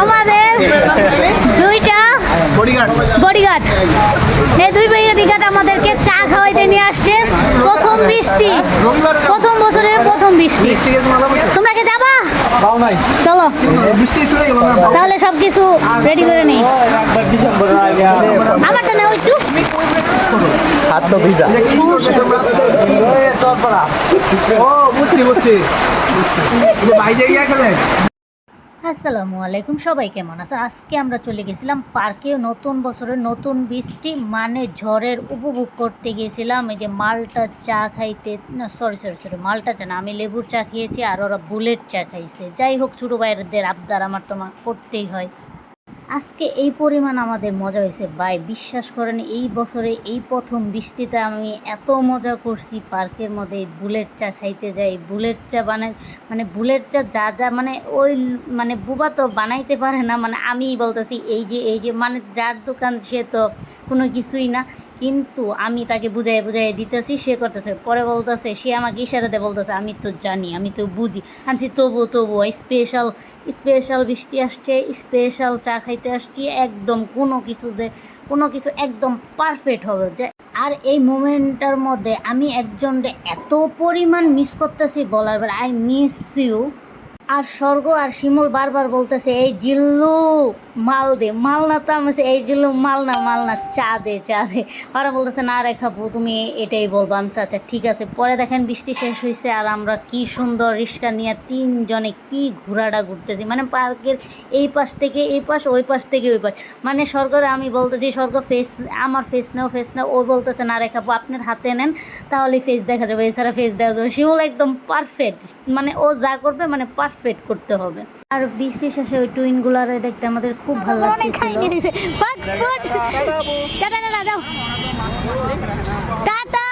আমাদের দুইটা বডিগার্ড, এই দুই বডিগার্ড আমাদেরকে চা খাওয়াইতে নিয়ে আসছে। প্রথম বৃষ্টি, প্রথম বছরের প্রথম বৃষ্টি। তোমরা কি যাবা? চলো তাহলে সবকিছু রেডি করে নিই। আমারটা নাও একটু। হাত তো ভিজা। আসসালামু আলাইকুম, সবাই কেমন আছে? আজকে আমরা চলে গেছিলাম পার্কে, নতুন বছরের নতুন বৃষ্টি মানে ঝড়ের উপভোগ করতে গিয়েছিলাম। এই যে মালটা চা খাইতে, না সরি মালটা চা না, আমি লেবুর চা খেয়েছি আর ওরা বুলেট চা খাইছে। যাই হোক, ছোটো ভাইদের আবদার আমার তো করতেই হয়। আজকে এই পরিমাণ আমাদের মজা হয়েছে ভাই, বিশ্বাস করেন এই বছরে এই প্রথম বৃষ্টিতে আমি এত মজা করছি পার্কের মধ্যে। বুলেট চা খাইতে যাই, বুলেট চা মানে বুলেট চা যা মানে ওই মানে বুবা তো বানাইতে পারে না, মানে আমিই বলতেছি এই যে মানে যার দোকান সে তো কোনো কিছুই না, কিন্তু আমি তাকে বুঝাই দিতেছি, সে করতেছে। পরে বলতেছে, সে আমাকে ইশারাতে বলতেছে আমি তো জানি, আমি তো বুঝি। আমি তবু স্পেশাল বৃষ্টি আসছে, স্পেশাল চা খাইতে আসছি, একদম কোনো কিছু একদম পারফেক্ট হবে যে। আর এই মোমেন্টটার মধ্যে আমি একজনকে এত পরিমাণ মিস করতেছি বলার বেলা, আই মিস ইউ। আর স্বর্গ আর শিমুল বারবার বলতেছে এই জিল্লু মাল দে, মাল না তো আমি এই জিল্লু মাল না চা দে। ওরা বলতেছে না রে খাবো, তুমি এটাই বলবো। আমি আচ্ছা ঠিক আছে। পরে দেখেন বৃষ্টি শেষ হয়েছে আর আমরা কি সুন্দর রিক্সা নিয়ে তিনজনে কি ঘোরাটা ঘুরতেছি, মানে পার্কের এই পাশ থেকে এই পাশ, ওই পাশ থেকে ওই পাশ। মানে স্বর্গরে আমি বলতেছি স্বর্গ আমার ফেস নাও, ও বলতেছে না রে খাবো আপনার হাতে নেন তাহলে ফেস দেখা যাবে, এছাড়া ফেস দেখা যাবে। শিমুল একদম পারফেক্ট, মানে ও যা করবে মানে পারফেক্ট করতে হবে। আর বৃষ্টির শেষে ওই টুইনগুলারে দেখতে আমাদের খুব ভালো লাগতেছিল। টাটা।